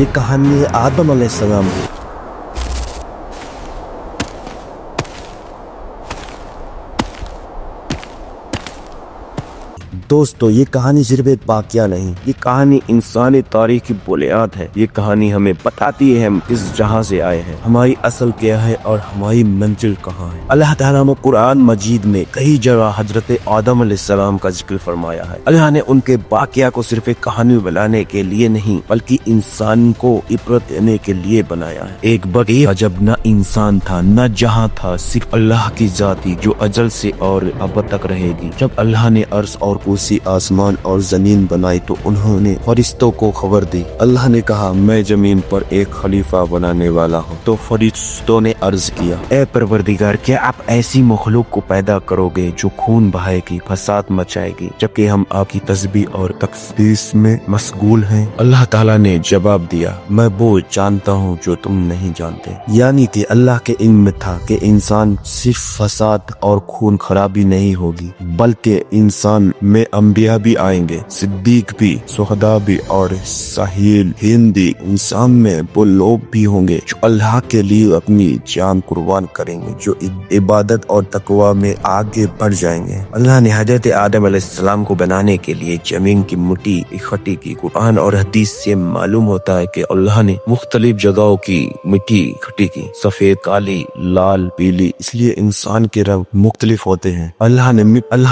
یہ کہانی ہے آدم علیہ السلام کی۔ دوستو یہ کہانی صرف ایک واقعہ نہیں، یہ کہانی انسانی تاریخ کی بنیاد ہے۔ یہ کہانی ہمیں بتاتی ہے ہم کس جہاں سے آئے ہیں، ہماری اصل کیا ہے اور ہماری منزل کہاں ہے۔ اللہ تعالیٰ نے قرآن مجید میں کئی جگہ حضرت آدم علیہ السلام کا ذکر فرمایا ہے۔ اللہ نے ان کے واقعہ کو صرف ایک کہانی بنانے کے لیے نہیں بلکہ انسان کو عبرت دینے کے لیے بنایا ہے۔ ایک وقت جب نہ انسان تھا نہ جہاں تھا، صرف اللہ کی ذات تھی جو ازل سے اور اب تک رہے گی۔ جب اللہ نے عرش اور کرسی، آسمان اور زمین بنائی تو انہوں نے فرشتوں کو خبر دی۔ اللہ نے کہا میں زمین پر ایک خلیفہ بنانے والا ہوں، تو فرشتوں نے عرض کیا اے پروردگار کیا آپ ایسی مخلوق کو پیدا کرو گے جو خون بہائے گی، فساد مچائے گی، جبکہ ہم آپ کی تسبیح اور تقدیس میں مشغول ہیں۔ اللہ تعالیٰ نے جواب دیا میں وہ جانتا ہوں جو تم نہیں جانتے، یعنی کہ اللہ کے علم میں تھا کہ انسان صرف فساد اور خون خرابی نہیں ہوگی بلکہ انسان میں انبیاء بھی آئیں گے، صدیق بھی، شہداء بھی اور صالحین بھی۔ انسان میں وہ لوگ بھی ہوں گے جو اللہ کے لیے اپنی جان قربان کریں گے، جو عبادت اور تقوی میں آگے بڑھ جائیں گے۔ اللہ نے حضرت آدم علیہ السلام کو بنانے کے لیے زمین کی مٹی اکٹھی کی۔ قرآن اور حدیث سے معلوم ہوتا ہے کہ اللہ نے مختلف جگہوں کی مٹی اکٹھی کی، سفید، کالی، لال، پیلی، اس لیے انسان کے رنگ مختلف ہوتے ہیں۔ اللہ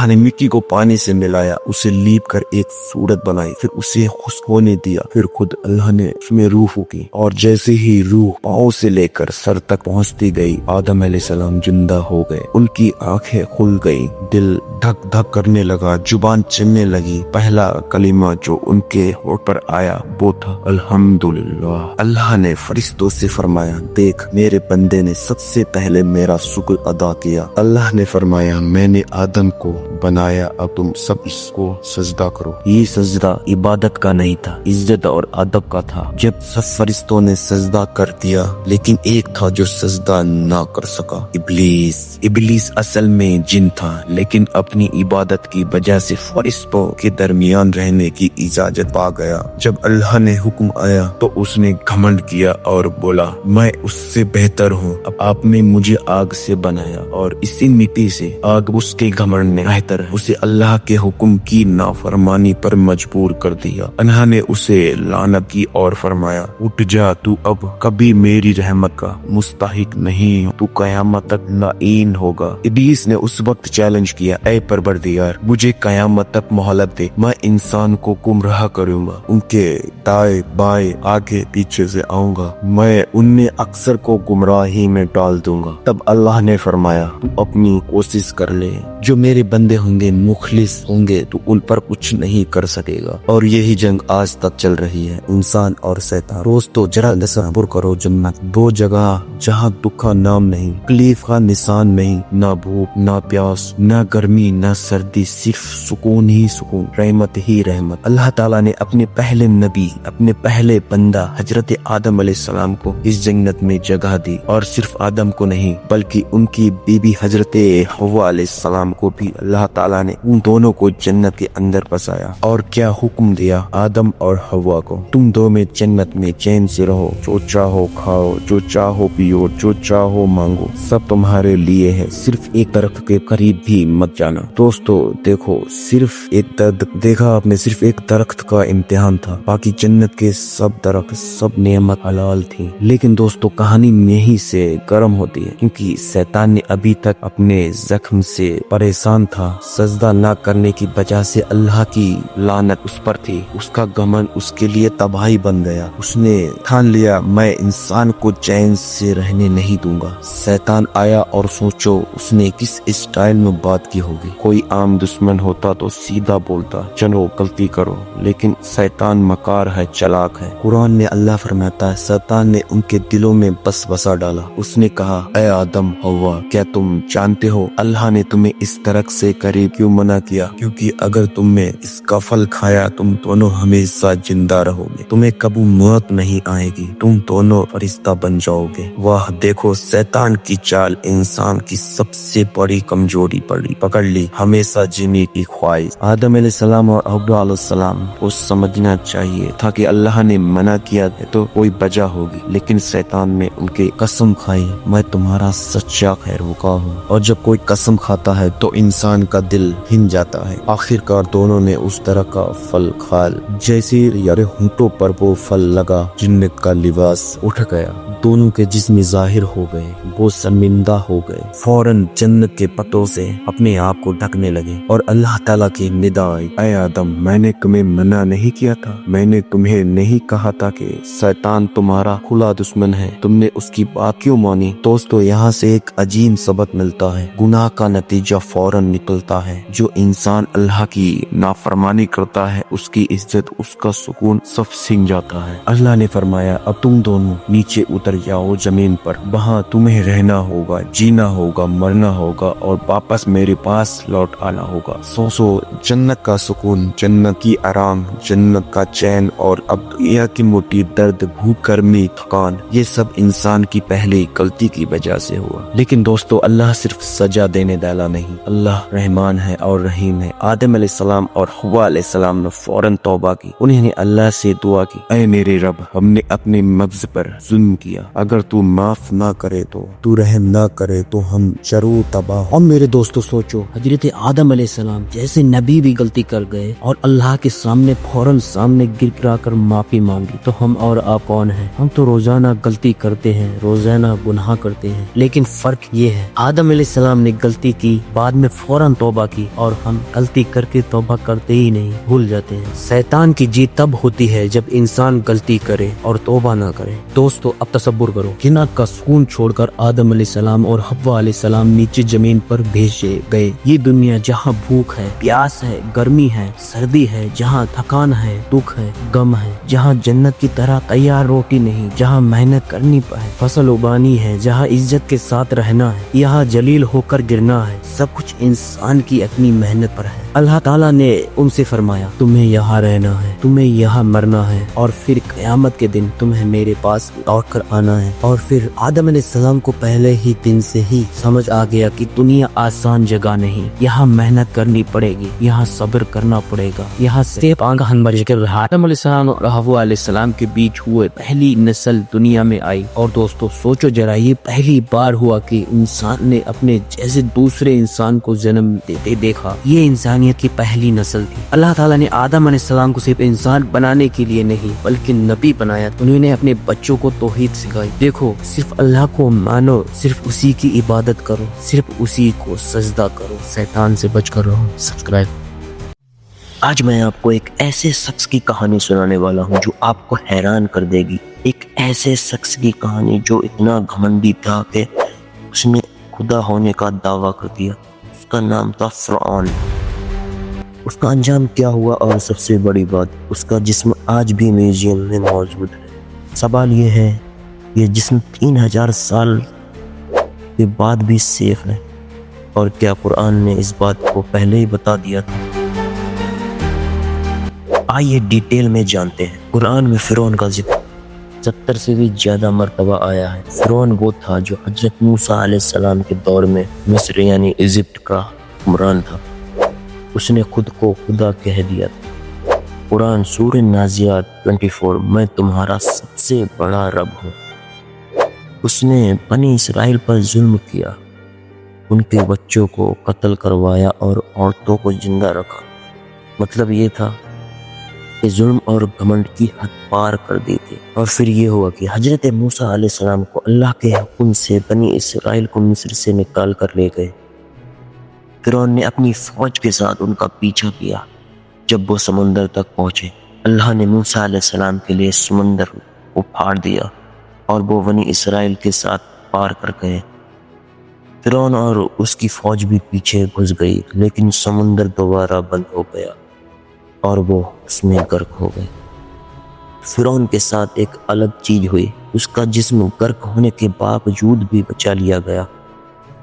نے مٹی کو پانی سے ملایا، اسے لیپ کر ایک صورت بنائی، پھر اسے خشک ہونے دیا، پھر خود اللہ نے اس میں روح پھونکی، اور جیسے ہی روح پاؤں سے لے کر سر تک پہنچتی گئی آدم علیہ السلام زندہ ہو گئے۔ ان کی آنکھیں کھل گئی، دل دھک دھک کرنے لگا، زبان چلنے لگی۔ پہلا کلمہ جو ان کے ہونٹ پر آیا وہ تھا الحمدللہ۔ اللہ نے فرشتوں سے فرمایا دیکھ میرے بندے نے سب سے پہلے میرا شکر ادا کیا۔ اللہ نے فرمایا میں نے آدم کو بنایا، اب تم سب اس کو سجدہ کرو۔ یہ سجدہ عبادت کا نہیں تھا، عزت اور ادب کا تھا۔ جب سب فرشتوں نے سجدہ کر دیا لیکن ایک تھا جو سجدہ نہ کر سکا، ابلیس اصل میں جن تھا لیکن اپنی عبادت کی وجہ سے فرشتوں کے درمیان رہنے کی اجازت پا گیا۔ جب اللہ نے حکم آیا تو اس نے گھمنڈ کیا اور بولا میں اس سے بہتر ہوں۔ اب آپ نے مجھے آگ سے بنایا اور اسی مٹی سے، آگ اس کے گھمنڈ نے بہتر ہے، اسے اللہ کے حکم کی نافرمانی پر مجبور کر دیا۔ اللہ نے اسے لعنت کی اور فرمایا اٹھ جا، تو اب کبھی میری رحمت کا مستحق نہیں، تو قیامت تک لعین ہوگا۔ ابلیس نے اس وقت چیلنج کیا اے پروردگار مجھے قیامت تک مہلت دے، میں انسان کو گمراہ کروں گا، ان کے دائیں بائیں آگے پیچھے سے آؤں گا، میں انہیں اکثر کو گمراہی میں ڈال دوں گا۔ تب اللہ نے فرمایا تو اپنی کوشش کر لے، جو میرے بندے ہوں گے مخلص ہوں گے تو ان پر کچھ نہیں کر سکے گا۔ اور یہی جنگ آج تک چل رہی ہے، انسان اور شیطان۔ دوستو ذرا تصور کرو جنت، دو جگہ جہاں دکھ کا نام نہیں، تکلیف کا نشان نہیں، نہ بھوک نہ پیاس، نہ گرمی نہ سردی، صرف سکون ہی سکون، رحمت ہی رحمت۔ اللہ تعالیٰ نے اپنے پہلے نبی، اپنے پہلے بندہ حضرت آدم علیہ السلام کو اس جنت میں جگہ دی، اور صرف آدم کو نہیں بلکہ ان کی بیوی حضرت حوا علیہ السلام کو بھی اللہ تعالیٰ نے ان دونوں کو جنت کے اندر بسایا۔ اور کیا حکم دیا آدم اور حوا کو، تم دو میں جنت میں چین سے رہو، جو چاہو کھاؤ، جو چاہو پیو، جو چاہو مانگو، سب تمہارے لیے ہے، صرف ایک درخت کے قریب بھی مت جانا۔ دوستو دیکھو صرف ایک دیکھا آپ نے، صرف ایک درخت کا امتحان تھا، باقی جنت کے سب درخت، سب نعمت حلال تھی۔ لیکن دوستو کہانی یہیں سے گرم ہوتی ہے، کیونکہ شیطان نے ابھی تک اپنے زخم سے پریشان تھا، سجدہ نہ کرنے کی وجہ سے اللہ کی لعنت اس پر تھی، اس کا گھمنڈ اس کے لیے تباہی بن گیا۔ اس نے ٹھان لیا میں انسان کو چین سے رہنے نہیں دوں گا۔ شیطان آیا اور سوچو اس نے کس اسٹائل میں بات کی ہوگی، کوئی عام دشمن ہوتا تو سیدھا بولتا چلو غلطی کرو، لیکن شیطان مکار ہے، چلاک ہے۔ قرآن میں اللہ فرماتا ہے شیطان نے ان کے دلوں میں وسوسہ ڈالا، اس نے کہا اے آدم حوا کیا تم جانتے ہو اللہ نے تمہیں اس درخت سے قریب کیوں منع کیا؟ کیونکہ क्योंकि अगर तुमने इसका फल खाया तुम दोनों हमेशा जिंदा रहोगे, तुम्हें कभी मौत नहीं आएगी, तुम दोनों फरिश्ता बन जाओगे। वाह देखो शैतान की चाल इंसान की सबसे बड़ी कमजोरी पकड़ ली, हमेशा जीने की ख्वाहिश। आदम अलैहिस्सलाम और हव्वा अलैहिस्सलाम को समझना चाहिए था कि अल्लाह ने मना किया है तो कोई वजह होगी, लेकिन शैतान ने उनके कसम खाई, मैं तुम्हारा सच्चा खैरुखा हूँ। और जब कोई कसम खाता है तो इंसान का दिल हिल जाता है। आखिरकार दोनों ने उस तरह का फल खा जैसे यारे होंठों पर वो फल लगा, जिन्नत का लिबास उठ गया, दोनों के जिस्म जाहिर हो गए, वो शर्मिंदा हो गए, फौरन जन्नत के पत्तों से अपने आप को ढकने लगे और अल्लाह ताला की निदा आई, ऐ आदम मैंने तुम्हें मना नहीं किया था, मैंने तुम्हें नहीं कहा था कि शैतान तुम्हारा खुला दुश्मन है, तुमने उसकी बात क्यों मानी। दोस्तों यहाँ से एक अजीब सबक मिलता है, गुनाह का नतीजा फौरन निकलता है। जो इंसान अल्लाह की नाफरमानी करता है उसकी इज्जत उसका सुकून सब छिन जाता है। अल्लाह ने फरमाया अब तुम दोनों नीचे उतर जाओ जमीन पर, वहाँ तुम्हें रहना होगा, जीना होगा, मरना होगा और वापस मेरे पास लौट आना होगा। सोचो जन्नत का सुकून, जन्नत की आराम, जन्नत का चैन और अब दुनिया की मोटी दर्द, भूख, गर्मी, थकान, ये सब इंसान की पहली गलती की वजह से हुआ। लेकिन दोस्तों अल्लाह सिर्फ सजा देने वाला नहीं, अल्लाह रहमान है और रहीम है। आदम अलैहिस्सलाम और हव्वा अलैहिस्सलाम ने फौरन तौबा की, उन्होंने अल्लाह से दुआ की, ऐ मेरे रब हमने अपने मग़ज़ पर जुल्म किया, अगर तू माफ ना करे तो, तू रहम ना करे तो हम जरूर तबाह। और मेरे दोस्तों सोचो हजरत आदम अलैहिस्सलाम जैसे नबी भी गलती कर गए और अल्लाह के सामने फौरन सामने गिड़गिड़ा कर माफी मांगी, तो हम और आप कौन हैं? हम तो रोजाना गलती करते हैं, रोजाना गुनाह करते हैं, लेकिन फर्क ये है आदम अलैहिस्सलाम ने गलती की, बाद में फौरन तौबा की, और हम गलती करके तौबा करते ही नहीं, भूल जाते हैं। शैतान की जीत तब होती है जब इंसान गलती करे और तौबा ना करे। दोस्तों अब तसब्बुर करो, जन्नत का सुकून छोड़कर आदम अलैहिस्सलाम और हव्वा अलैहिस्सलाम नीचे जमीन पर भेजे गए। ये दुनिया जहाँ भूख है, प्यास है, गर्मी है, सर्दी है, जहाँ थकान है, दुख है, गम है, जहाँ जन्नत की तरह तैयार रोटी नहीं, जहाँ मेहनत करनी है, फसल उगानी है, जहाँ इज्जत के साथ रहना है, यहाँ जलील होकर गिरना है, सब कुछ इंसान की अपनी मेहनत पर है। अल्लाह ताला ने उनसे फरमाया तुम्हें यहाँ रहना है, तुम्हें यहाँ मरना है और फिर क़यामत के दिन तुम्हें मेरे पास लौट कर आना है। और फिर आदम अलैहिस्सलाम को पहले ही दिन से ही समझ आ गया कि दुनिया आसान जगह नहीं, यहाँ मेहनत करनी पड़ेगी, यहाँ सब्र करना पड़ेगा, यहाँ से आदम अलैहिस्सलाम और हव्वा अलैहिस्सलाम के बीच हुए पहली नस्ल दुनिया में आई। और दोस्तों सोचो जरा, ये पहली बार हुआ कि इंसान ने अपने जैसे दूसरे इंसान को जन्म देते देखा। ये इंसानियत की पहली नस्ल थी। अल्लाह ताला ने आदम अलैहिस्सलाम को सिर्फ इंसान बनाने के लिए नहीं बल्कि नबी बनाया। उन्होंने अपने बच्चों को तौहीद सिखाई। देखो सिर्फ अल्लाह को मानो, सिर्फ उसी की इबादत करो, सिर्फ उसी को सजदा करो, शैतान से बच कर रहो। सब्सक्राइब। आज मैं आपको एक ऐसे शख्स की कहानी सुनाने वाला हूँ जो आपको हैरान कर देगी। एक ऐसे शख्स की कहानी जो इतना घमंडी था कि उसने खुदा होने का दावा कर दिया। उसका नाम था फ़िरऔन। उसका अंजाम क्या हुआ और सबसे बड़ी बात, उसका जिस्म आज भी म्यूजियम में मौजूद है। सवाल ये है ये जिस्म 3000 साल के बाद भी सेफ है, और क्या कुरान ने इस बात को पहले ही बता दिया था? आइए डिटेल में जानते हैं। कुरान में फ़िरऔन का जिक्र 70 से भी ज्यादा मरतबा आया है। फ़िरऔन वो था जो हजरत मूसा अलैहिस्सलाम के दौर में मिस्र यानी इजिप्ट का हुक्मरान था। उसने खुद को खुदा कह दिया था। कुरान सूरह नाज़ियात 24, मैं तुम्हारा सबसे बड़ा रब हूँ। उसने बनी इसराइल पर जुल्म किया, उनके बच्चों को कत्ल करवाया और औरतों को जिंदा रखा। मतलब ये था कि जुल्म और घमंड की हद पार कर दी थी। और फिर ये हुआ कि हजरत मूसा अलैहिस्सलाम को अल्लाह के हुक्म से बनी इसराइल को मिस्र से निकाल कर ले गए। फ़िरऔन ने अपनी फौज के साथ उनका पीछा किया। जब वो समंदर तक पहुंचे, अल्लाह ने मूसा अलैहिस्सलाम के लिए समंदर को फाड़ दिया और वो बनी इसराइल के साथ पार कर गए। फ़िरऔन और उसकी फौज भी पीछे घुस गई, लेकिन समंदर दोबारा बंद हो गया और वो उसमें गर्क हो गए। फ़िरऔन के साथ एक अलग चीज हुई, उसका जिस्म गर्क होने के बावजूद भी बचा लिया गया।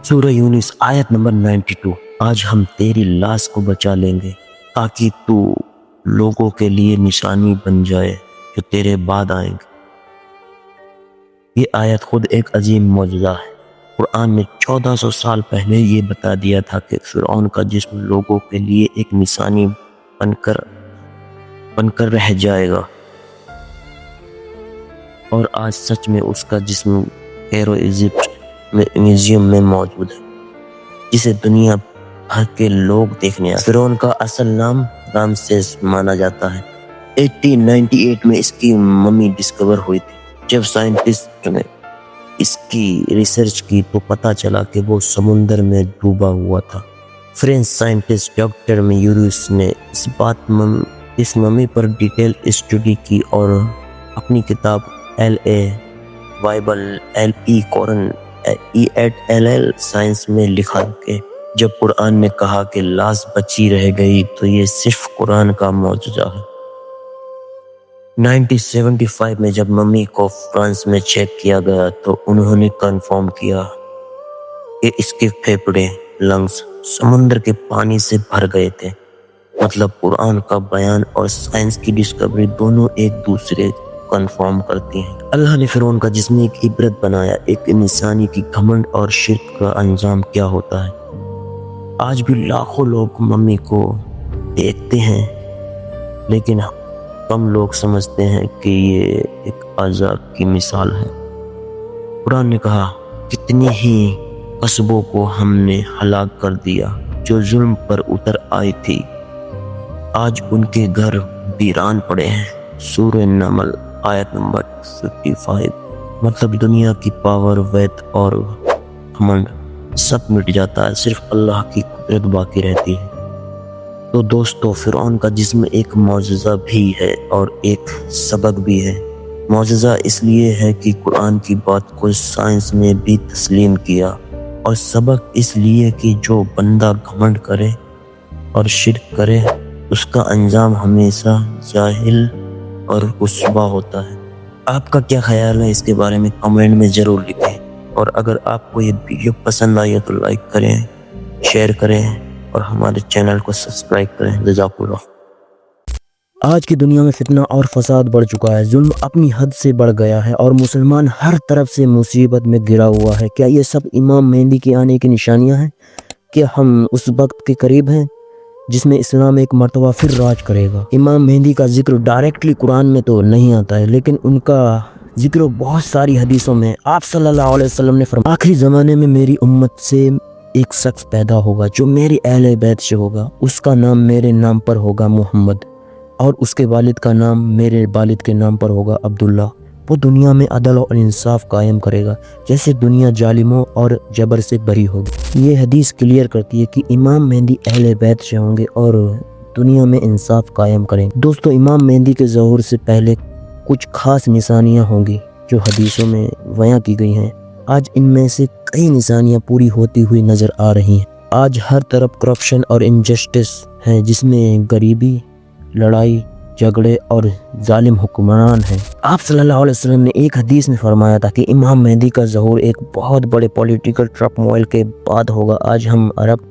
सूरह यूनुस आयत नंबर 92, आज हम तेरी लाश को बचा लेंगे ताकि तू लोगों के लिए निशानी बन जाए जो तेरे बाद आएंगे। ये आयत खुद एक अजीम मौजज़ा है। कुरान ने 1400 साल पहले ये बता दिया था कि फिरौन का जिस्म लोगों के लिए एक निशानी बनकर रह जाएगा, और आज सच में उसका जिस्म कैरो इजिप्ट में म्यूजियम में मौजूद है, जिसे दुनिया भर के लोग देखने आए। फिरौन का असल नाम रामसेस माना जाता है। 1898 में इसकी मम्मी डिस्कवर हुई थी। जब साइंटिस्ट ने इसकी रिसर्च की तो पता चला कि वो समुंदर में डूबा हुआ था। फ्रेंच साइंटिस्ट डॉक्टर म्यूरिस ने इस मम्मी पर डिटेल स्टडी की और अपनी किताब LA Bible LE कोरन ELL science में लिखा कि जब कुरान ने कहा कि लाश बची रह गई तो ये सिर्फ कुरान का मौजूदा है। 1975 में जब मम्मी को फ्रांस में चेक किया गया तो उन्होंने कंफर्म किया कि इसके फेफड़े लंग्स समुद्र के पानी से भर गए थे। मतलब कुरान का बयान और साइंस की डिस्कवरी दोनों एक दूसरे कंफर्म करती हैं। अल्लाह ने फिरौन का जिस्म एक इबरत बनाया, एक निशानी की घमंड और शिर्क का अंजाम क्या होता है। आज भी लाखों लोग मम्मी को देखते हैं, लेकिन कम लोग समझते हैं कि ये एक अज़ाब की मिसाल है। कुरान ने कहा, कितनी ही कस्बों को हमने हलाक कर दिया जो जुल्म पर उतर आई थी, आज उनके घर वीरान पड़े हैं। सूरह नमल आयत नंबर 55। मतलब दुनिया की पावर, वैत और घमंड सब मिट जाता है, सिर्फ अल्लाह की कुदरत बाकी रहती है। तो दोस्तों, फिरौन का जिस्म एक मौजज़ा भी है और एक सबक भी है। मौजज़ा इसलिए है कि कुरान की बात को साइंस ने भी तस्लीम किया, और सबक इसलिए कि जो बंदा घमंड करे और शिर्क करे उसका अंजाम हमेशा जाहिल और रुस्वा होता है। आपका क्या ख्याल है इसके बारे में कमेंट में ज़रूर लिखें, और अगर आपको ये वीडियो पसंद आई है तो लाइक करें, शेयर करें और हमारे चैनल को सब्सक्राइब करें। जज़ाकुल्लाह। आज की दुनिया में फितना और फसाद बढ़ चुका है, जुल्म अपनी हद से बढ़ गया है और मुसलमान हर तरफ से मुसीबत में घिरा हुआ है। क्या ये सब इमाम मेहंदी के आने की निशानियां हैं? क्या हम उस वक्त के करीब हैं जिसमें इस्लाम एक मर्तबा फिर राज करेगा? इमाम मेहंदी का जिक्र डायरेक्टली कुरान में तो नहीं आता है, लेकिन उनका जिक्र बहुत सारी हदीसों में। आप सल्लल्लाहु अलैहि वसल्लम ने फरमाया, आखिरी ज़माने में मेरी उम्मत से एक शख्स पैदा होगा जो मेरे अहले बैत से होगा, उसका नाम मेरे नाम पर होगा मोहम्मद, और उसके वालिद का नाम मेरे वालिद के नाम पर होगा अब्दुल्ला। वो दुनिया में अदल और इंसाफ कायम करेगा, जैसे दुनिया जालिमों और जबर से भरी होगी। ये हदीस क्लियर करती है कि इमाम मेहंदी अहले बैत से होंगे और दुनिया में इंसाफ कायम करेंगे। दोस्तों, इमाम मेहंदी के ज़हूर से पहले कुछ खास निशानियाँ होंगी जो हदीसों में बयां की गई हैं। आज इनमें से कई निशानियाँ पूरी होती हुई नज़र आ रही हैं। आज हर तरफ करप्शन और इनजस्टिस है, जिसमें गरीबी, लड़ाई झगड़े और जालिम हुक्मरान हैं। आप सल्लल्लाहु अलैहि वसल्लम ने एक हदीस में फरमाया था कि इमाम मेहंदी का ज़हूर एक बहुत बड़े पॉलिटिकल टर्मोइल के बाद होगा। आज हम अरब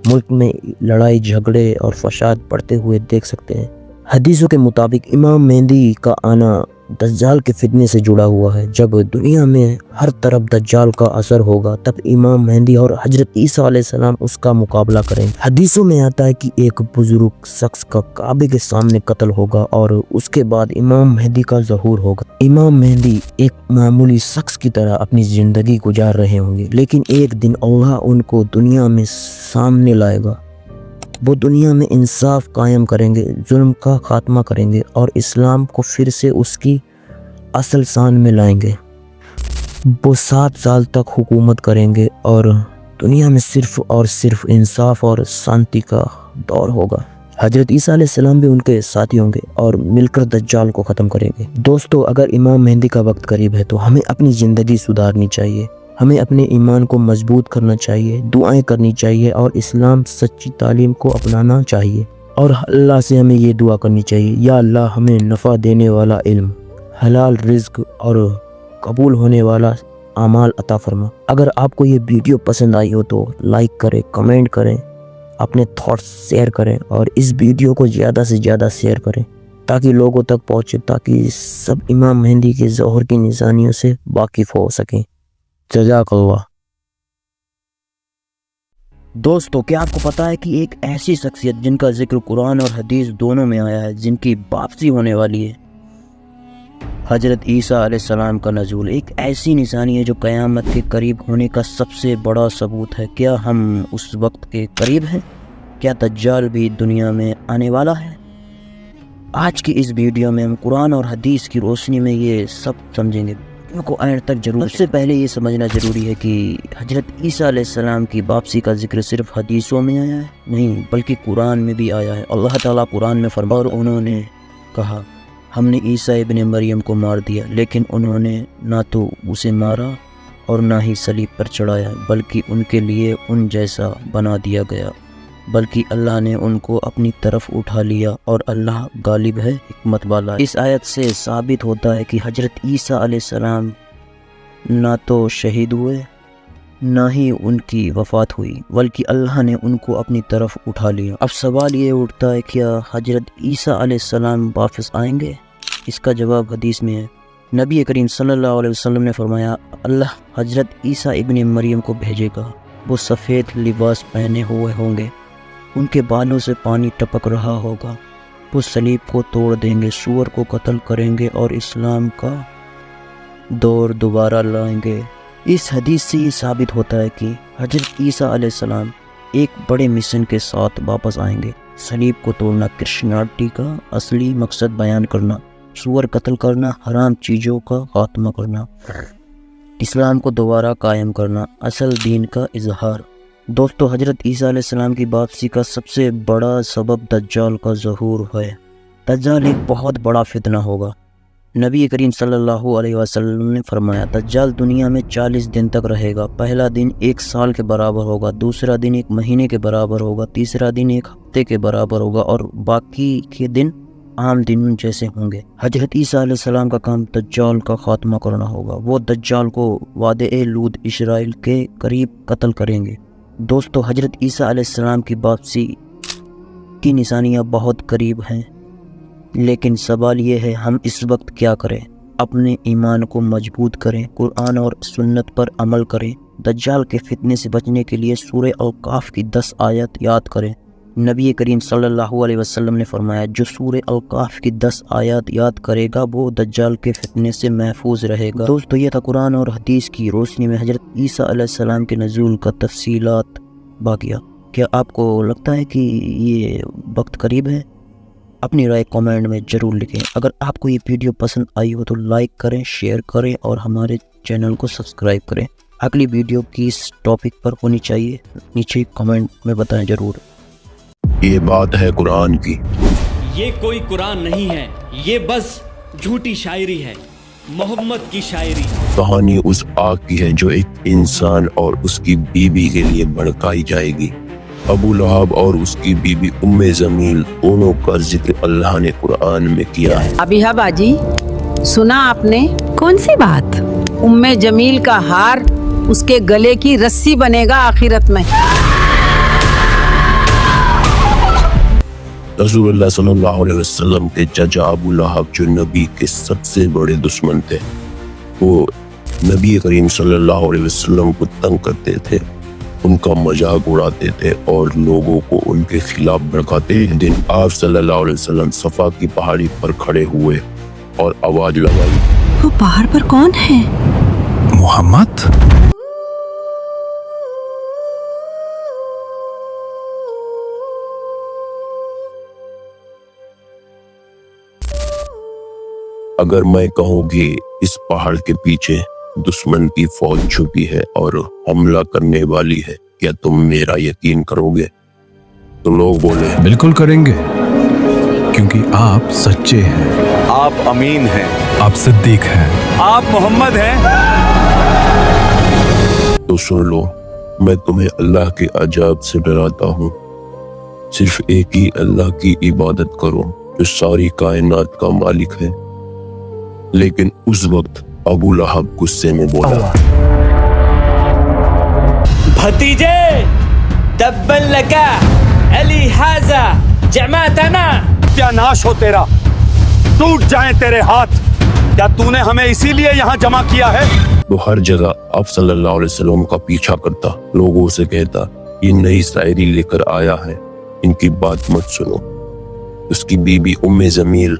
मुल्क में लड़ाई झगड़े और फसाद बढ़ते हुए देख सकते हैं। हदीसों के मुताबिक इमाम मेहंदी का आना दज्जाल के फितने से जुड़ा हुआ है। जब दुनिया में हर तरफ दज्जाल का असर होगा, तब इमाम मेहंदी और हजरत ईसा अलैहिस्सलाम उसका मुकाबला करेंगे। हदीसों में आता है कि एक बुजुर्ग शख्स का काबे के सामने कत्ल होगा और उसके बाद इमाम मेहंदी का ज़हूर होगा। इमाम मेहंदी एक मामूली शख्स की तरह अपनी ज़िंदगी गुजार रहे होंगे, लेकिन एक दिन अल्लाह उनको दुनिया में सामने लाएगा। वो दुनिया में इंसाफ कायम करेंगे, जुल्म का खात्मा करेंगे और इस्लाम को फिर से उसकी असल शान में लाएंगे। वो 7 साल तक हुकूमत करेंगे और दुनिया में सिर्फ और सिर्फ इंसाफ और शांति का दौर होगा। हजरत ईसा अलैहिस्सलाम भी उनके साथी होंगे और मिलकर दज्जाल को ख़त्म करेंगे। दोस्तों, अगर इमाम मेहंदी का वक्त करीब है तो हमें अपनी ज़िंदगी सुधारनी चाहिए, हमें अपने ईमान को मजबूत करना चाहिए, दुआएं करनी चाहिए और इस्लाम सच्ची तालीम को अपनाना चाहिए। और अल्लाह से हमें ये दुआ करनी चाहिए, या अल्लाह हमें नफ़ा देने वाला इल्म, हलाल रिज़्क और कबूल होने वाला आमाल अता फरमा। अगर आपको ये वीडियो पसंद आई हो तो लाइक करें, कमेंट करें اپنے تھاٹس شیئر کریں اور اس ویڈیو کو زیادہ سے زیادہ شیئر کریں تاکہ لوگوں تک پہنچے، تاکہ سب امام مہدی کے ظہور کی نشانیوں سے واقف ہو سکیں۔ جزاک اللہ۔ دوستو، کیا آپ کو پتا ہے کہ ایک ایسی شخصیت جن کا ذکر قرآن اور حدیث دونوں میں آیا ہے، جن کی واپسی ہونے والی ہے، حضرت عیسیٰ علیہ السلام کا نزول، ایک ایسی نشانی ہے جو قیامت کے قریب ہونے کا سب سے بڑا ثبوت ہے۔ کیا ہم اس وقت کے قریب ہیں؟ کیا دجال بھی دنیا میں آنے والا ہے؟ آج کی اس ویڈیو میں ہم قرآن اور حدیث کی روشنی میں یہ سب سمجھیں گے۔ ان کو اینڈ تک ضرور۔ سب سے پہلے یہ سمجھنا ضروری ہے کہ حضرت عیسیٰ علیہ السلام کی واپسی کا ذکر صرف حدیثوں میں آیا ہے نہیں، بلکہ قرآن میں بھی آیا ہے۔ اللہ تعالیٰ قرآن میں فرمایا، اور انہوں نے کہا ہم نے عیسیٰ ابن مریم کو مار دیا، لیکن انہوں نے نہ تو اسے مارا اور نہ ہی صلیب پر چڑھایا، بلکہ ان کے لیے ان جیسا بنا دیا گیا، بلکہ اللہ نے ان کو اپنی طرف اٹھا لیا اور اللہ غالب ہے، حکمت والا ہے۔ اس آیت سے ثابت ہوتا ہے کہ حضرت عیسیٰ علیہ السلام نہ تو شہید ہوئے نہ ہی ان کی وفات ہوئی، بلکہ اللہ نے ان کو اپنی طرف اٹھا لیا۔ اب سوال یہ اٹھتا ہے، کیا حضرت عیسیٰ علیہ السلام واپس آئیں گے؟ اس کا جواب حدیث میں ہے۔ نبی کریم صلی اللہ علیہ وسلم نے فرمایا، اللہ حضرت عیسیٰ ابن مریم کو بھیجے گا، وہ سفید لباس پہنے ہوئے ہوں گے، ان کے بالوں سے پانی ٹپک رہا ہوگا، وہ صلیب کو توڑ دیں گے، سور کو قتل کریں گے اور اسلام کا دور دوبارہ لائیں گے۔ اس حدیث سے یہ ثابت ہوتا ہے کہ حضرت عیسیٰ علیہ السلام ایک بڑے مشن کے ساتھ واپس آئیں گے۔ صلیب کو توڑنا، کرسچینٹی کا اصلی مقصد بیان کرنا، سور قتل کرنا، حرام چیزوں کا خاتمہ کرنا، اسلام کو دوبارہ قائم کرنا، اصل دین کا اظہار۔ دوستو، حضرت عیسیٰ علیہ السلام کی واپسی کا سب سے بڑا سبب دجال کا ظہور ہے۔ دجال ایک بہت بڑا فتنہ ہوگا۔ نبی کریم صلی اللہ علیہ وسلم نے فرمایا، دجال دنیا میں 40 دن تک رہے گا۔ پہلا دن 1 سال کے برابر ہوگا، دوسرا دن 1 مہینے کے برابر ہوگا، تیسرا دن 1 ہفتے کے برابر ہوگا اور باقی کے دن عام دنوں جیسے ہوں گے۔ حضرت عیسیٰ علیہ السلام کا کام دجال کا خاتمہ کرنا ہوگا۔ وہ دجال کو وادی لود اسرائیل کے قریب قتل کریں گے۔ دوستو، حضرت عیسیٰ علیہ السلام کی واپسی کی نشانیاں بہت قریب ہیں، لیکن سوال یہ ہے ہم اس وقت کیا کریں؟ اپنے ایمان کو مضبوط کریں، قرآن اور سنت پر عمل کریں، دجال کے فتنے سے بچنے کے لیے سورہ الکہف کی 10 آیات یاد کریں۔ نبی کریم صلی اللہ علیہ وسلم نے فرمایا، جو سورہ الکہف کی 10 آیات یاد کرے گا وہ دجال کے فتنے سے محفوظ رہے گا۔ دوستو، یہ تھا قرآن اور حدیث کی روشنی میں حضرت عیسیٰ علیہ السلام کے نزول کا تفصیلات باقیہ۔ کیا آپ کو لگتا ہے کہ یہ وقت قریب ہے؟ اپنی رائے کامنٹ میں ضرور لکھیں۔ اگر آپ کو یہ ویڈیو پسند آئی ہو تو لائک کریں، شیئر کریں اور ہمارے چینل کو سبسکرائب کریں۔ اگلی ویڈیو کس ٹاپک پر ہونی چاہیے نیچے کامنٹ میں بتائیں ضرور۔ یہ بات ہے قرآن کی، یہ کوئی قرآن نہیں ہے، یہ بس جھوٹی شاعری ہے، محمد کی شاعری۔ کہانی اس آگ کی ہے جو ایک انسان اور اس کی بیوی کے لیے بھڑکائی جائے گی۔ ابو لہب اور اس کی بیوی ام جمیل دونوں کا ذکر اللہ نے قرآن میں کیا ہے۔ ابیہ باجی، سنا آپ نے؟ کون سی بات؟ ام جمیل کا ہار اس کے گلے کی رسی بنے گا آخرت میں۔ رسول اللہ صلی اللہ علیہ وسلم کے چچا ابو لہب جو نبی کے سب سے بڑے دشمن تھے، وہ نبی کریم صلی اللہ علیہ وسلم کو تنگ کرتے تھے، ان کا مذاق اڑاتے تھے اور لوگوں کو ان کے خلاف بھڑکاتے۔ ایک دن آپ صلی اللہ علیہ وسلم صفا کی پہاڑی پر کھڑے ہوئے اور آواز لگائی، وہ پہاڑ پر کون ہے؟ محمد۔ اگر میں کہوں کہ اس پہاڑ کے پیچھے دشمن کی فوج چھپی ہے اور حملہ کرنے والی ہے، کیا تم میرا یقین کرو گے؟ تو لوگ بولے، بالکل کریں گے، کیونکہ آپ سچے ہیں، آپ امین ہیں، آپ صدیق ہیں، آپ محمد ہیں۔ تو سن لو، میں تمہیں اللہ کے عذاب سے ڈراتا ہوں، صرف ایک ہی اللہ کی عبادت کرو جو ساری کائنات کا مالک ہے۔ لیکن اس وقت ابو لہب غصے میں بولا، بھتیجے تبا لکا अली हाजा जमातना। सत्यानाश हो तेरा, टूट जाएं तेरे हाथ। क्या तूने हमें इसीलिए यहाँ जमा किया है? वो हर जगह आप सल्लल्लाहु अलैहि वसल्लम का पीछा करता, लोगों से कहता ये नई शायरी लेकर आया है, इनकी बात मत सुनो। उसकी बीबी उम्मे जमील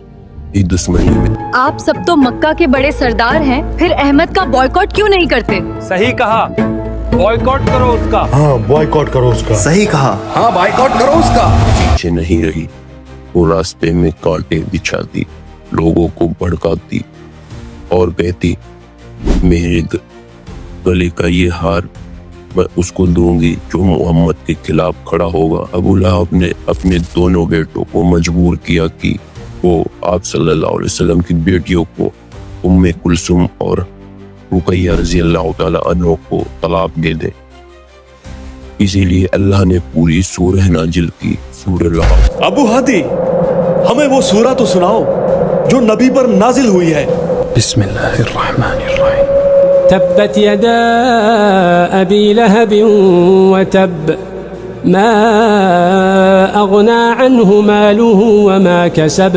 ही दुश्मनी में। आप सब तो मक्का के बड़े सरदार हैं, फिर अहमद का बॉयकॉट क्यों नहीं करते? सही कहा, बॉयकॉट करो उसका। हाँ, बॉयकॉट करो उसका। सही कहा। हाँ, बॉयकॉट करो उसका। पीछे नहीं रही, वो रास्ते में कांटे बिछाती, लोगों को भड़काती और कहती मेरे गले का ये हार मैं उसको दूंगी जो मोहम्मद के खिलाफ खड़ा होगा। अबू लहब ने अपने दोनों बेटों को मजबूर किया कि वो आप सल्लल्लाहु अलैहि वसल्लम की बेटियों को उम्मे कुलसुम और रुकैया रज़ी अल्लाह तआला अन्हा को तलाक दे दे। इसीलिए अल्लाह ने पूरी सूरह नाजिल की, सूरह लहब। अबू हादी, हमें वो सूरह तो सुनाओ जो नबी पर नाजिल हुई है। बिस्मिल्लाहिर्रहमानिर्रहीम। तब्बत यदा अबी लहब वतब मा अगना अन्हु मालुहु वमा कसब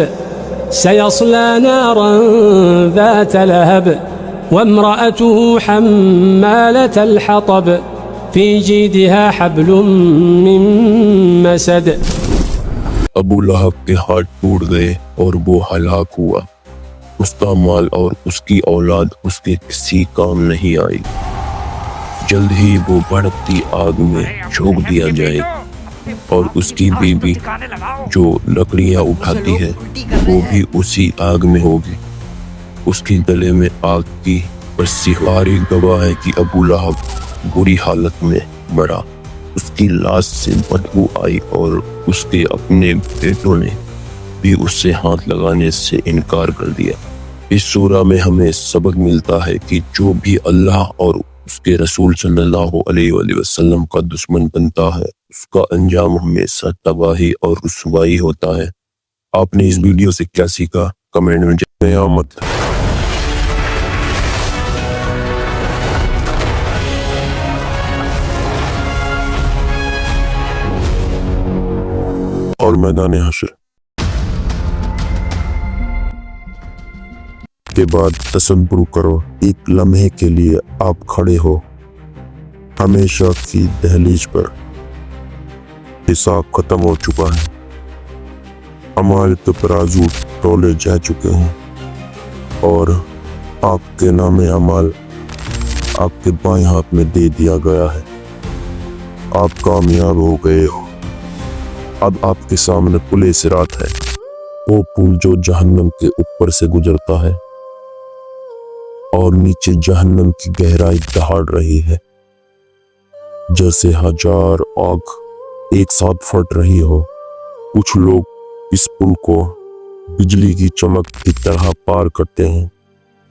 सयस्ला नारन ذات लहब वम्रअतुहु हम्मालतल हतब फी जीदिहा हब्लुम मिन मसद। अबू लहब के हाथ टूट गए और वो हलाक हुआ। उसका माल और उसकी औलाद उसके किसी काम नहीं आई। जल्द ही वो भड़कती आग में झोंक दिया जाएगा और उसकी बीबी जो लकड़ियां उठाती है वो भी उसी आग में होगी। उसके गले में आग की रस्सी। तारीख गवाह है कि अबू लहब बुरी हालत में मरा। उसकी लाश से बदबू आई और उसके अपने बेटों ने भी उससे हाथ लगाने से इनकार कर दिया। इस सूरा में हमें सबक मिलता है कि जो भी अल्लाह और उसके रसूल सल्लल्लाहु अलैहि वसल्लम का दुश्मन बनता है उसका अंजाम हमेशा तबाही और रुसवाई होता है। आपने इस वीडियो से क्या सीखा कमेंट में जनाया मत। और मैदान हश्र के बाद तसव्वुर करो एक लम्हे के लिए आप खड़े हो हमेशा की दहलीज पर। हिसाब खत्म हो चुका है, हमारे तो तराजू तोले जा चुके हैं और आपके नामे अमाल आपके बाएं हाथ में दे दिया गया है। आप कामयाब हो गए हो। अब आपके सामने पुले सिरात है, वो पुल जो जहन्नम के ऊपर से गुजरता है और नीचे जहन्नम की गहराई दहाड़ रही है, जैसे हजार आग एक साथ फट रही हो। कुछ लोग इस पुल को बिजली की चमक की तरह पार करते हैं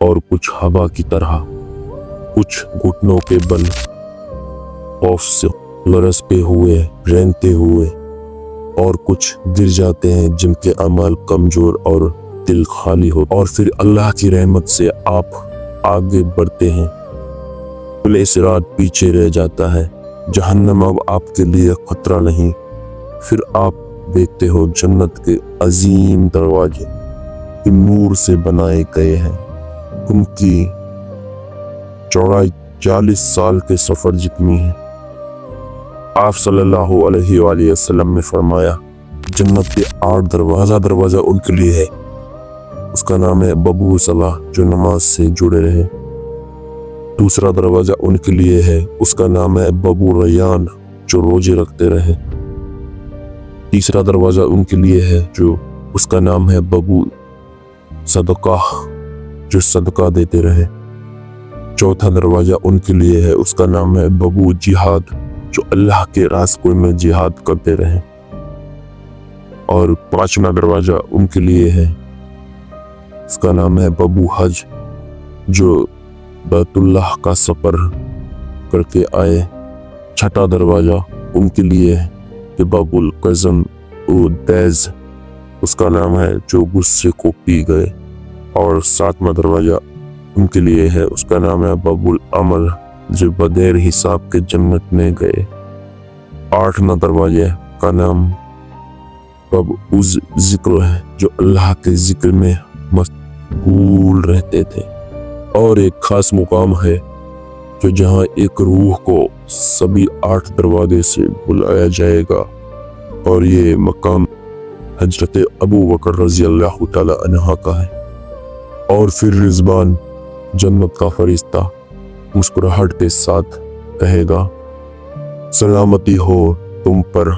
और कुछ हवा की तरह, कुछ घुटनों के बल खौफ से लरसते हुए रेंगते हुए और कुछ गिर जाते हैं जिनके अमल कमजोर और दिल खाली हो। और फिर अल्लाह की रहमत से आप आगे बढ़ते हैं, पुले सिरात पीछे रह जाता है। जहन्नम अब आपके लिए खतरा नहीं। फिर आप देखते हो जन्नत के अजीम दरवाजे कि नूर से बनाए गए हैं। उनकी चौड़ाई 40 साल के सफर जितनी है। आप सल्लल्लाहु अलैहि वसल्लम ने फरमाया जन्नत के 8 दरवाजा उनके लिए है। उसका नाम है बबू सलाह जो नमाज से जुड़े रहे। दूसरा दरवाजा उनके लिए है, उसका नाम है बबू रैयान जो रोजे रखते रहे। तीसरा दरवाजा उनके लिए है जो उसका नाम है बबू सदका जो सदका देते रहे। चौथा दरवाजा उनके लिए है, उसका नाम है बबू जिहाद जो अल्लाह के रास्ते में जिहाद करते रहे। और पांचवा दरवाजा उनके लिए है, उसका नाम है बबू हज जो बैतुल्लाह का सफर करके आए। छठा दरवाजा उनके लिए है कि बबुल कज़म दैज उसका नाम है जो गुस्से को पी गए। और सातवां दरवाजा उनके लिए है, उसका नाम है बबुल अमल जो बगैर हिसाब के जन्नत में गए। आठवां दरवाजा का नाम अब उस जिक्र है जो अल्लाह के जिक्र में मशगूल रहते थे, और एक खास मुकाम है जो जहां एक रूह को सभी 8 दरवाजे से बुलाया जाएगा, और ये मकाम हजरत अबू बकर रजी अल्लाह तआला अन्हा का है। और फिर रिजवान जन्नत का फरिश्ता मुस्कुराहट के साथ कहेगा, सलामती हो तुम पर,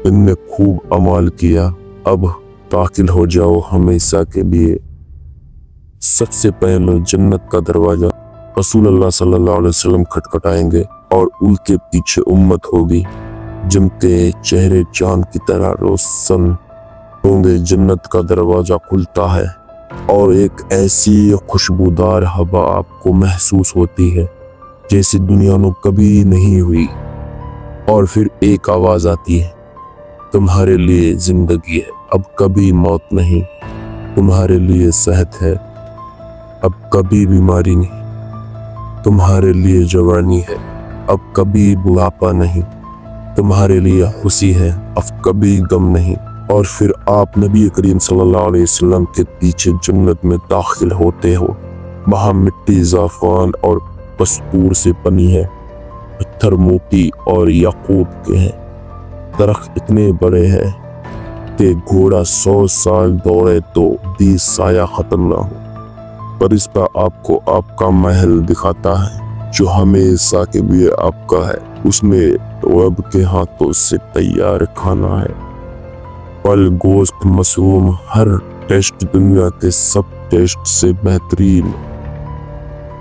तुमने खूब अमाल किया, अब दाखिल हो जाओ हमेशा के लिए। सबसे पहले जन्नत का दरवाजा रसूल अल्लाह सल्लल्लाहु अलैहि वसल्लम खटखटाएंगे और उनके पीछे उम्मत होगी जिनके चेहरे चांद की तरह रोशन होंगे। जन्नत का दरवाजा खुलता है और एक ऐसी खुशबूदार हवा आपको महसूस होती है जैसे दुनिया में कभी नहीं हुई, और फिर एक आवाज आती है, तुम्हारे लिए जिंदगी है, अब कभी मौत नहीं, तुम्हारे लिए सेहत है, अब कभी बीमारी नहीं, तुम्हारे लिए जवानी है, अब कभी बुढ़ापा नहीं, तुम्हारे लिए खुशी है, अब कभी गम नहीं। और फिर आप नबी करीम सल्लल्लाहु अलैहि वसल्लम के पीछे जन्नत में दाखिल होते हो। वहाँ मिट्टी ज़ाफ़रान और कस्तूर से बनी है, पत्थर मोती और याकूत के हैं, दरख्त इतने बड़े हैं कि घोड़ा 100 साल दौड़े तो भी साया खत्म ना हो। फरिश्ता आपको आपका महल दिखाता है जो हमेशा के लिए आपका है, उसमें रब के हाथों से तैयार खाना है, फल, गोश्त, मशरूम, हर टेस्ट दुनिया के सब टेस्ट से बेहतरीन।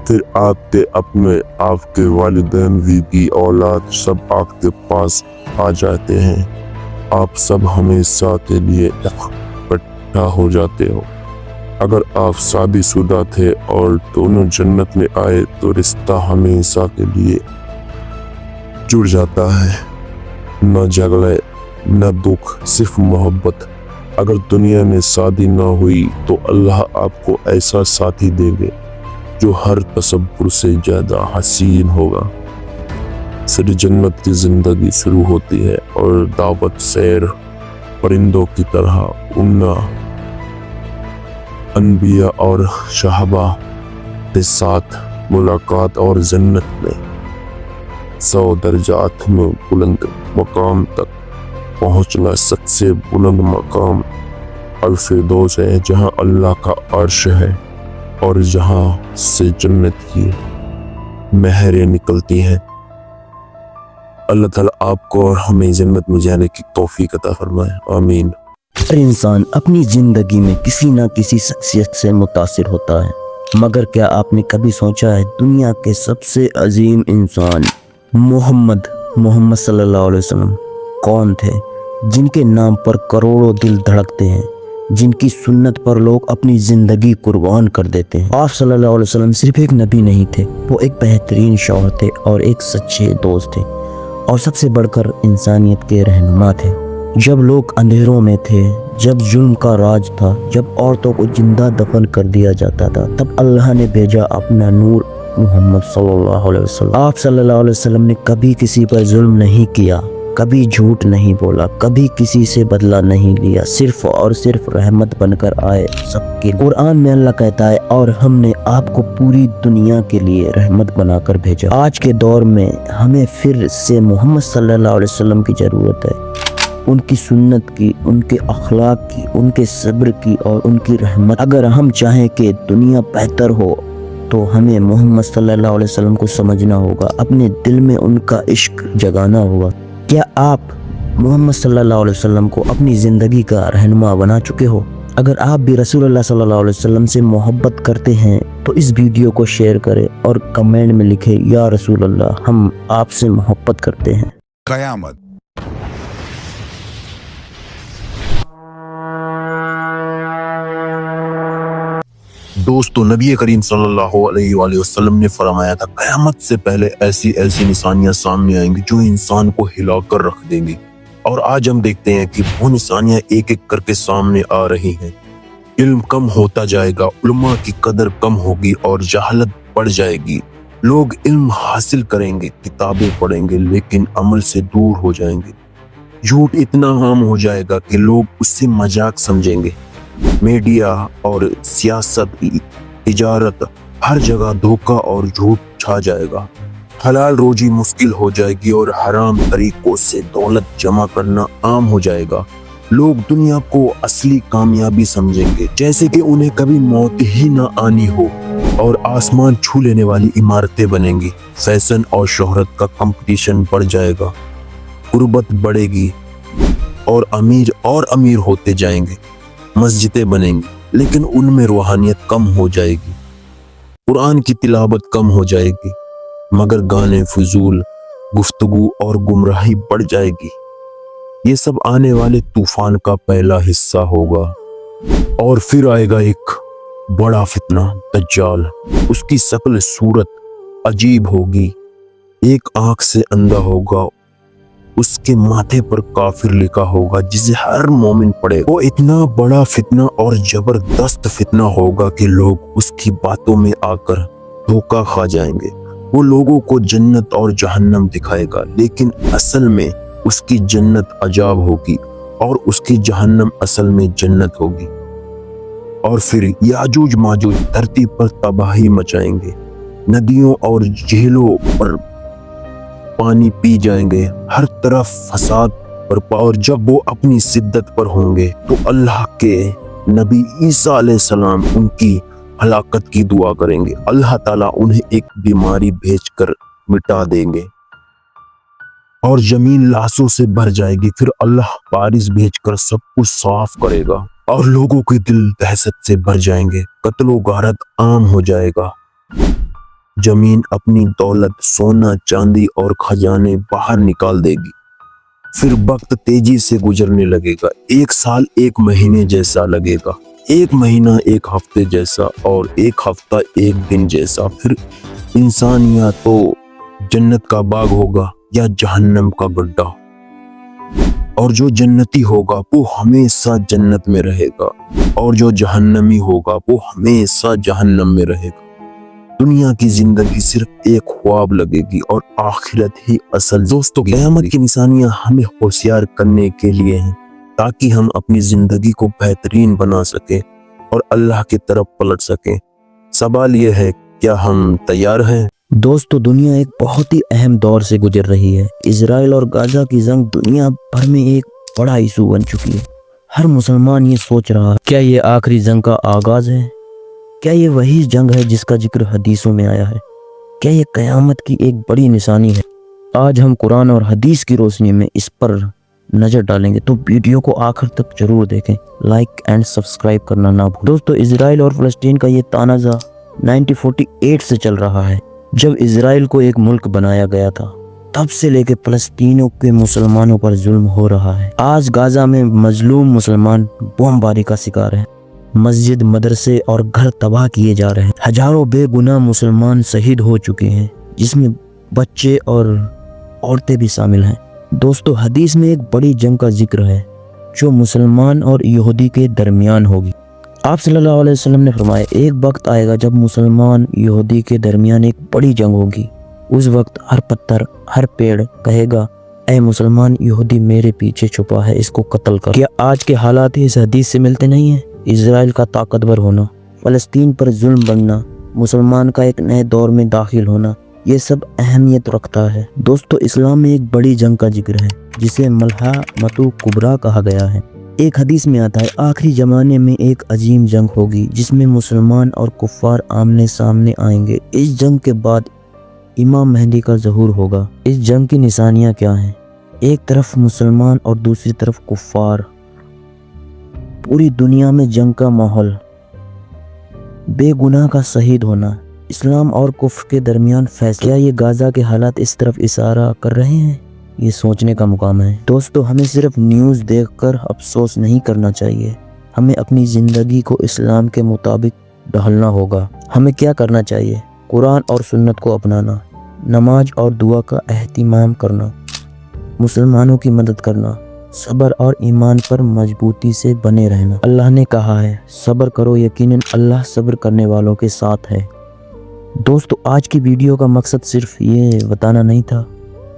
फिर आपके अपने, आपके वालिदैन, बीवी, औलाद सब आपके पास आ जाते हैं। आप सब हमेशा के लिए इकट्ठा हो जाते हो। अगर आप शादीशुदा थे और दोनों जन्नत में आए तो रिश्ता हमेशा के लिए जुड़ जाता है, न झगड़े न दुख, सिर्फ मोहब्बत। अगर दुनिया में शादी न हुई तो अल्लाह आपको ऐसा साथी देंगे जो हर तसव्वुर से ज्यादा हसीन होगा। फिर जन्नत की जिंदगी शुरू होती है और दावत, सैर, परिंदों की तरह उड़ना, अनबिया और शहाबा के साथ मुलाकात, और जन्नत में 100 दर्जात में बुलंद मकाम तक पहुंचना। सबसे बुलंद मकाम अल-फिरदौस है जहां अल्लाह का अर्श है और जहां से जन्नत की महरें निकलती हैं। अल्लाह ताला आपको और हमें जन्नत में जाने की तौफीक अता फरमाए, आमीन। हर इंसान अपनी जिंदगी में किसी न किसी शख्सियत से मुतासिर होता है, मगर क्या आपने कभी सोचा है दुनिया के सबसे अजीम इंसान मोहम्मद सल्लल्लाहु अलैहि वसल्लम कौन थे, जिनके नाम पर करोड़ों दिल धड़कते हैं, जिनकी सुन्नत पर लोग अपनी जिंदगी कुर्बान कर देते हैं। आप सल्लल्लाहु अलैहि वसल्लम सिर्फ एक नबी नहीं थे, वो एक बेहतरीन शौहर थे और एक सच्चे दोस्त थे, और सबसे बढ़कर इंसानियत के रहनुमा थे। जब लोग अंधेरों में थे, जब जुल्म का राज था, जब औरतों को जिंदा दफन कर दिया जाता था, तब अल्लाह ने भेजा अपना नूर मोहम्मद सल्लल्लाहु अलैहि वसल्लम। आप सल्लल्लाहु अलैहि वसल्लम ने कभी किसी पर जुल्म नहीं किया, कभी झूठ नहीं बोला, कभी किसी से बदला नहीं लिया, सिर्फ और सिर्फ रहमत बनकर आए सबके। कुरान में अल्लाह कहता है, और हमने आपको पूरी दुनिया के लिए रहमत बनाकर भेजा। आज के दौर में हमें फिर से मोहम्मद सल्लल्लाहु अलैहि वसल्लम की जरूरत है, उनकी सुन्नत की, उनके अखलाक की, उनके सब्र की और उनकी रहमत। अगर हम चाहें कि दुनिया बेहतर हो तो हमें मोहम्मद सल्लल्लाहु अलैहि वसल्लम को समझना होगा, अपने दिल में उनका इश्क जगाना होगा। क्या आप मोहम्मद सल्लल्लाहु अलैहि वसल्लम को अपनी ज़िंदगी का रहनुमा बना चुके हो? अगर आप भी रसूलुल्लाह सल्लल्लाहु अलैहि वसल्लम से मोहब्बत करते हैं तो इस वीडियो को शेयर करें और कमेंट में लिखें, या रसूलुल्लाह हम आपसे मोहब्बत करते हैं। कयामत। दोस्तों, नबी करीम सल्लल्लाहु अलैहि वसल्लम ने फरमाया था, क़यामत से पहले ऐसी ऐसी निशानियां सामने आएंगी जो इंसान को हिलाकर रख देंगी। और आज हम देखते हैं कि वो निशानियां एक एक करके सामने आ रही हैं। इल्म कम होता जाएगा, उलमा की कदर कम होगी और जहालत बढ़ जाएगी। लोग इल्म हासिल करेंगे, किताबें पढ़ेंगे, लेकिन अमल से दूर हो जाएंगे। झूठ इतना आम हो जाएगा कि लोग उससे मजाक समझेंगे। मीडिया और सियासत, तिजारत, हर जगह धोखा और झूठ छा जाएगा। हलाल रोजी मुश्किल हो जाएगी और हराम तरीकों से दौलत जमा करना आम हो जाएगा। लोग दुनिया को असली कामयाबी समझेंगे, जैसे कि उन्हें कभी मौत ही ना आनी हो, और आसमान छू लेने वाली इमारतें बनेंगी। फैशन और शोहरत का कंपटीशन बढ़ जाएगा, गुर्बत बढ़ेगी और अमीर होते जाएंगे। मस्जिदें बनेंगी लेकिन उनमें रूहानियत कम हो जाएगी। कुरान की तिलावत कम हो जाएगी, मगर गाने, फजूल गुफ्तगू और गुमराही बढ़ जाएगी। ये सब आने वाले तूफान का पहला हिस्सा होगा। और फिर आएगा एक बड़ा फितना, दज्जाल। उसकी शक्ल सूरत अजीब होगी, एक आंख से अंधा होगा, उसके माथे पर काफिर लिखा होगा जिसे हर मोमिन पढ़ेगा। वो इतना बड़ा फितना और जबरदस्त फितना होगा कि लोग उसकी बातों में आकर धोखा खा जाएंगे। वो लोगों को जन्नत और जहन्नम दिखाएगा, लेकिन असल में उसकी जन्नत अजाब होगी और उसकी जहन्नम असल में जन्नत होगी। और फिर याजूज माजूज धरती पर तबाही मचाएंगे, नदियों और झीलों पर पानी पी जाएंगे, हर तरफ फसाद बरपा। और जब वो अपनी शिद्दत पर होंगे तो अल्लाह के नबी ईसा अलैहिस्सलाम उनकी हलाकत की दुआ करेंगे। अल्लाह ताला उन्हें एक बीमारी भेजकर मिटा देंगे और जमीन लाशों से भर जाएगी। फिर अल्लाह बारिश भेजकर सब कुछ साफ करेगा और लोगों के दिल दहशत से भर जाएंगे। कत्लो गारत आम हो जाएगा। जमीन अपनी दौलत, सोना, चांदी और खजाने बाहर निकाल देगी। फिर वक्त तेजी से गुजरने लगेगा। एक साल एक महीने जैसा लगेगा, एक महीना एक हफ्ते जैसा और एक हफ्ता एक दिन जैसा। फिर इंसान या तो जन्नत का बाग होगा या जहन्नम का गड्ढा, और जो जन्नती होगा वो हमेशा जन्नत में रहेगा और जो जहन्नमी होगा वो हमेशा जहन्नम में रहेगा। दुनिया की जिंदगी सिर्फ एक ख्वाब लगेगी और आखिरत ही असल। दोस्तों, क़यामत की निशानियां हमें होशियार करने के लिए हैं, ताकि हम अपनी जिंदगी को बेहतरीन बना सकें और अल्लाह की तरफ पलट सकें। सवाल यह है, क्या हम तैयार हैं? दोस्तों, दुनिया एक बहुत ही अहम दौर से गुजर रही है। इजराइल और गाजा की जंग दुनिया भर में एक बड़ा इशू बन चुकी है। हर मुसलमान ये सोच रहा है, क्या ये आखिरी जंग का आगाज है? क्या ये वही जंग है जिसका जिक्र हदीसों में आया है? क्या ये क़यामत की एक बड़ी निशानी है? आज हम कुरान और हदीस की रोशनी में इस पर नजर डालेंगे, तो वीडियो को आखिर तक जरूर देखें। लाइक एंड सब्सक्राइब करना ना भूलें। दोस्तों, इजराइल और फलस्तीन का ये तनाज़ा 1948 से चल रहा है, जब इजराइल को एक मुल्क बनाया गया था। तब से लेकर फलस्तीनियों के मुसलमानों पर जुल्म हो रहा है। आज गाजा में मजलूम मुसलमान बमबारी का शिकार हैं। मस्जिद, मदरसे और घर तबाह किए जा रहे हैं। हजारों बेगुनाह मुसलमान शहीद हो चुके हैं, जिसमें बच्चे और औरतें भी शामिल हैं। दोस्तों, हदीस में एक बड़ी जंग का जिक्र है जो मुसलमान और यहूदी के दरमियान होगी। आप सल्लल्लाहु अलैहि वसल्लम ने फरमाया, एक वक्त आएगा जब मुसलमान यहूदी के दरमियान एक बड़ी जंग होगी। उस वक्त हर पत्थर, हर पेड़ कहेगा, ऐ मुसलमान यहूदी मेरे पीछे छुपा है, इसको कत्ल कर। क्या आज के हालात इस हदीस से मिलते नहीं हैं? इजराइल का ताकतवर होना, फलस्तीन पर जुल्म बढ़ना, मुसलमान का एक नए दौर में दाखिल होना, ये सब अहमियत रखता है। दोस्तों, इस्लाम में एक बड़ी जंग का जिक्र है जिसे मलहमतु कुबरा कहा गया है। एक हदीस में आता है, आखिरी जमाने में एक अजीम जंग होगी जिसमें मुसलमान और कुफ्फार आमने सामने आएंगे। इस जंग के बाद इमाम मेहदी का ज़हूर होगा। इस जंग की निशानियां क्या हैं? एक तरफ मुसलमान और दूसरी तरफ कुफ्फार। पूरी दुनिया में जंग का माहौल, बेगुनाह का शहीद होना, इस्लाम और कुफ्र के दरमियान फैसला। क्या ये गाजा के हालात इस तरफ इशारा कर रहे हैं? ये सोचने का मुकाम है। दोस्तों, हमें सिर्फ न्यूज़ देखकर अफसोस नहीं करना चाहिए, हमें अपनी ज़िंदगी को इस्लाम के मुताबिक ढालना होगा। हमें क्या करना चाहिए? कुरान और सुन्नत को अपनाना, नमाज और दुआ का एहतिमाम करना, मुसलमानों की मदद करना, सब्र और ईमान पर मजबूती से बने रहना। अल्लाह ने कहा है, सब्र करो, यकीनन अल्लाह सब्र करने वालों के साथ है। दोस्तों, आज की वीडियो का मकसद सिर्फ ये बताना नहीं था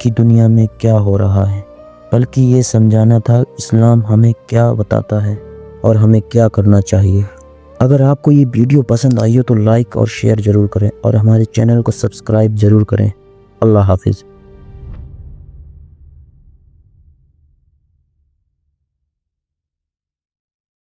कि दुनिया में क्या हो रहा है, بلکہ یہ سمجھانا تھا اسلام ہمیں کیا بتاتا ہے اور ہمیں کیا کرنا چاہیے۔ اگر آپ کو یہ ویڈیو پسند آئی ہو تو لائک اور شیئر ضرور کریں اور ہمارے چینل کو سبسکرائب ضرور کریں۔ اللہ حافظ۔